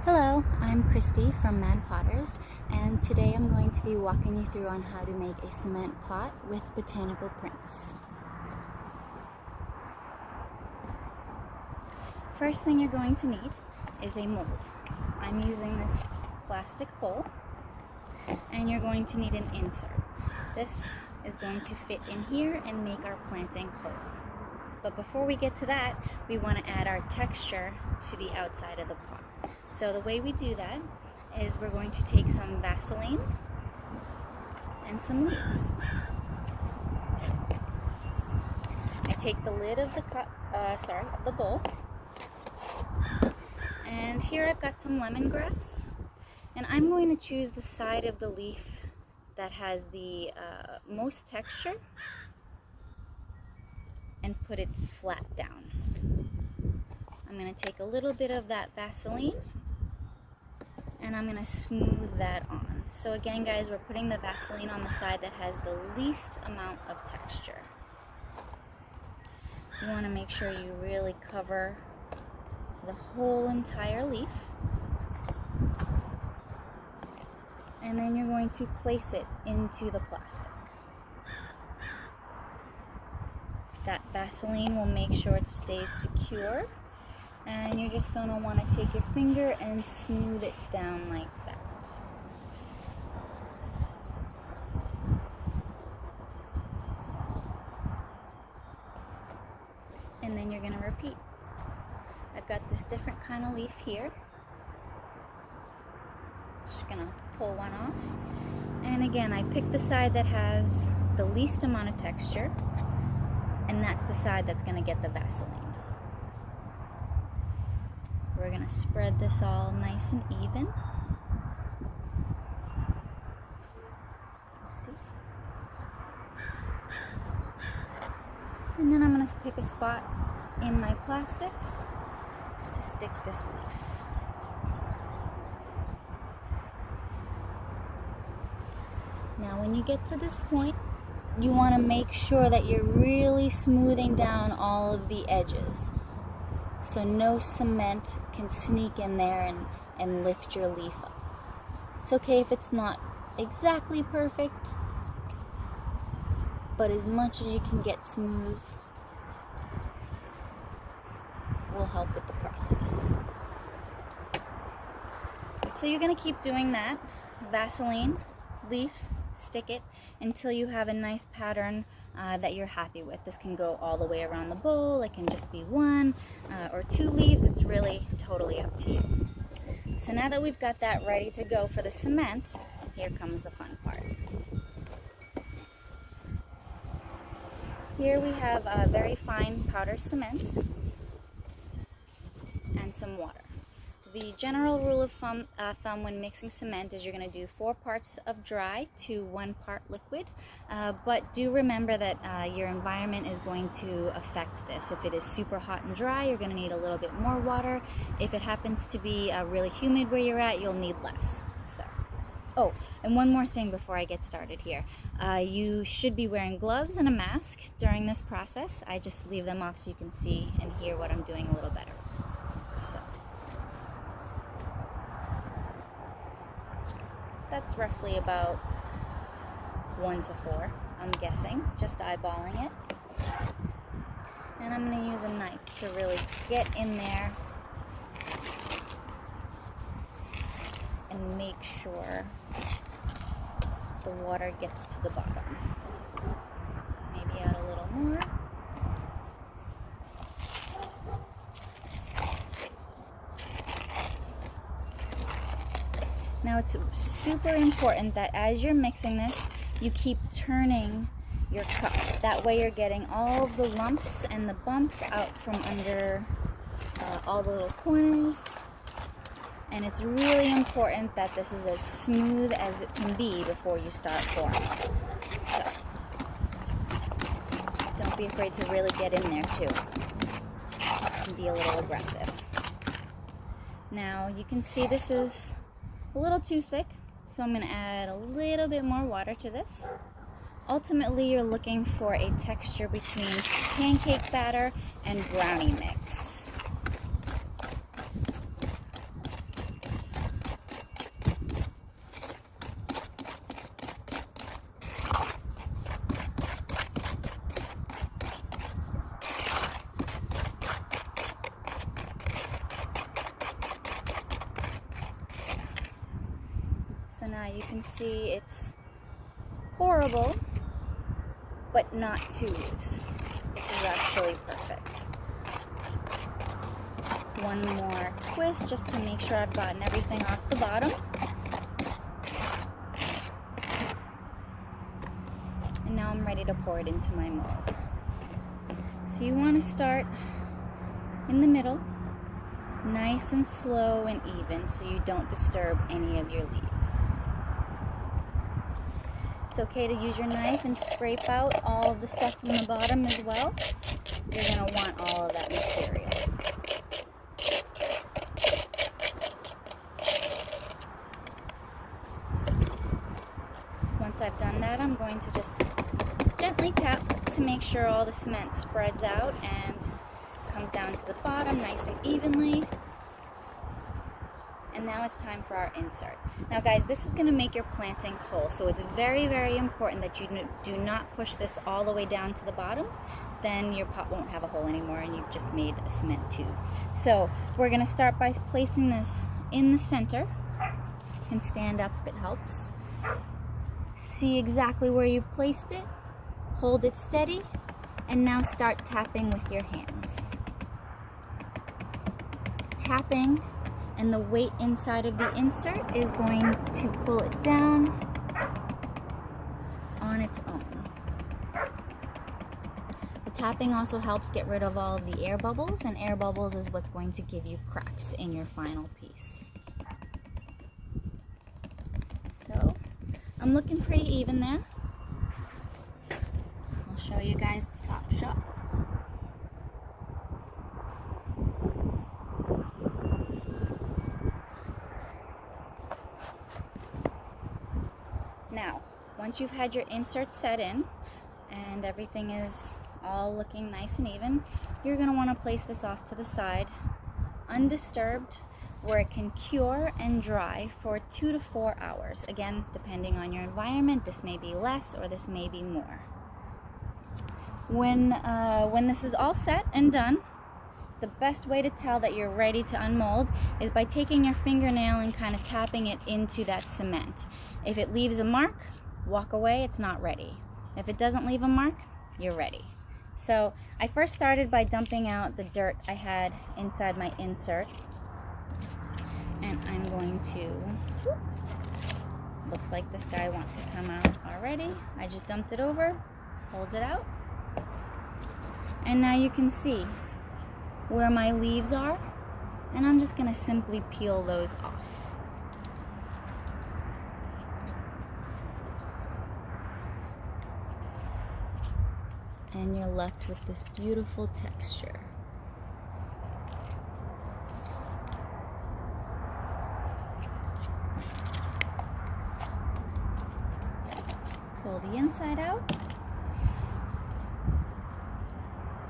Hello, I'm Christy from Mad Potters, and today I'm going to be walking you through on how to make a cement pot with botanical prints. First thing you're going to need is a mold. I'm using this plastic bowl, and you're going to need an insert. This is going to fit in here and make our planting whole. But before we get to that, we want to add our texture to the outside of the pot. So the way we do that is we're going to take some Vaseline and some leaves. I take the lid of the bowl, and here I've got some lemongrass, and I'm going to choose the side of the leaf that has the most texture and put it flat down. I'm going to take a little bit of that Vaseline and I'm going to smooth that on. So again, guys, we're putting the Vaseline on the side that has the least amount of texture. You want to make sure you really cover the whole entire leaf. And then you're going to place it into the plastic. That Vaseline will make sure it stays secure, and you're just going to want to take your finger and smooth it down like that. And then you're going to repeat. I've got this different kind of leaf here. Just going to pull one off. And again, I pick the side that has the least amount of texture, and that's the side that's going to get the Vaseline. We're going to spread this all nice and even. Let's see. And then I'm going to pick a spot in my plastic to stick this leaf. Now when you get to this point, you want to make sure that you're really smoothing down all of the edges, so no cement can sneak in there and lift your leaf up. It's okay if it's not exactly perfect, but as much as you can get smooth will help with the process. So you're going to keep doing that. Vaseline, leaf, stick it until you have a nice pattern that you're happy with. This can go all the way around the bowl. It can just be one or two leaves. It's really totally up to you. So now that we've got that ready to go for the cement, here comes the fun part. Here we have a very fine powder cement and some water. The general rule of thumb when mixing cement is you're going to do 4 parts of dry to 1 part liquid, but do remember that your environment is going to affect this. If it is super hot and dry, you're going to need a little bit more water. If it happens to be really humid where you're at, you'll need less. So, oh, and one more thing before I get started here. You should be wearing gloves and a mask during this process. I just leave them off so you can see and hear what I'm doing a little better. So. That's roughly about 1 to 4, I'm guessing, just eyeballing it. And I'm going to use a knife to really get in there and make sure the water gets to the bottom. Maybe add a little more. Now it's super important that as you're mixing this, you keep turning your cup. That way you're getting all of the lumps and the bumps out from under all the little corners. And it's really important that this is as smooth as it can be before you start pouring. So don't be afraid to really get in there too. It can be a little aggressive. Now you can see this is a little too thick, so I'm going to add a little bit more water to this. Ultimately, you're looking for a texture between pancake batter and brownie mix. So now you can see it's horrible, but not too loose. This is actually perfect. One more twist just to make sure I've gotten everything off the bottom. And now I'm ready to pour it into my mold. So you want to start in the middle, nice and slow and even, so you don't disturb any of your leaves. It's okay to use your knife and scrape out all of the stuff from the bottom as well. You're going to want all of that material. Once I've done that, I'm going to just gently tap to make sure all the cement spreads out and comes down to the bottom nice and evenly. And now it's time for our insert. Now guys, this is going to make your planting whole, so it's very, very important that you do not push this all the way down to the bottom. Then your pot won't have a hole anymore and you've just made a cement tube. So we're going to start by placing this in the center. You can stand up if it helps. See exactly where you've placed it. Hold it steady, and now start tapping with your hands. Tapping and the weight inside of the insert is going to pull it down on its own. The tapping also helps get rid of all of the air bubbles, and air bubbles is what's going to give you cracks in your final piece. So I'm looking pretty even there. I'll show you guys the top shot. Now, once you've had your insert set in and everything is all looking nice and even, you're going to want to place this off to the side, undisturbed, where it can cure and dry for 2 to 4 hours. Again, depending on your environment, this may be less or this may be more. When this is all set and done, the best way to tell that you're ready to unmold is by taking your fingernail and kind of tapping it into that cement. If it leaves a mark, walk away, it's not ready. If it doesn't leave a mark, you're ready. So I first started by dumping out the dirt I had inside my insert. And I'm going to, looks like this guy wants to come out already. I just dumped it over, hold it out. And now you can see where my leaves are, and I'm just going to simply peel those off. And you're left with this beautiful texture. Pull the inside out.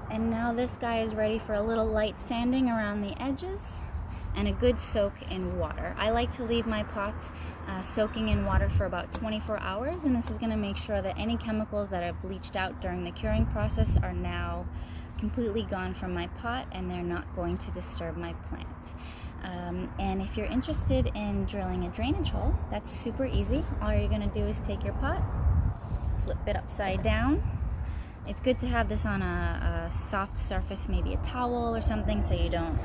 And now this guy is ready for a little light sanding around the edges and a good soak in water. I like to leave my pots soaking in water for about 24 hours, and this is going to make sure that any chemicals that have leached out during the curing process are now completely gone from my pot and they're not going to disturb my plant. And if you're interested in drilling a drainage hole, that's super easy. All you're going to do is take your pot, flip it upside down. It's good to have this on a soft surface, maybe a towel or something, so you don't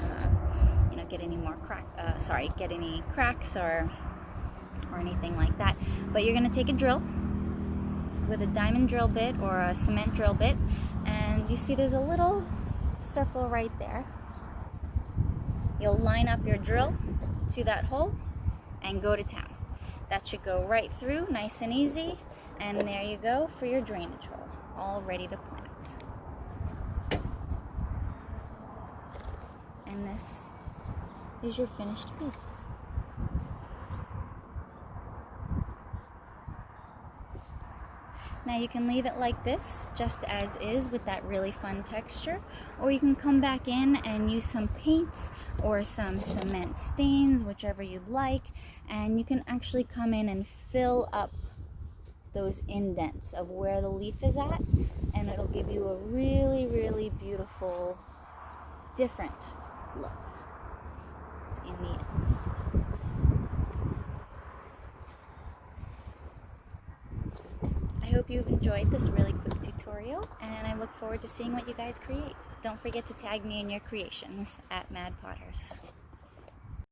get any more get any cracks or anything like that. But you're going to take a drill with a diamond drill bit or a cement drill bit, and you see there's a little circle right there. You'll line up your drill to that hole and go to town. That should go right through, nice and easy, and there you go for your drainage hole, all ready to plant. And this is your finished piece. Now you can leave it like this, just as is, with that really fun texture, or you can come back in and use some paints or some cement stains, whichever you'd like, and you can actually come in and fill up those indents of where the leaf is at, and it'll give you a really, really beautiful, different look in the end. hope you've enjoyed this really quick tutorial, and I look forward to seeing what you guys create. Don't forget to tag me in your creations at Mad Potters.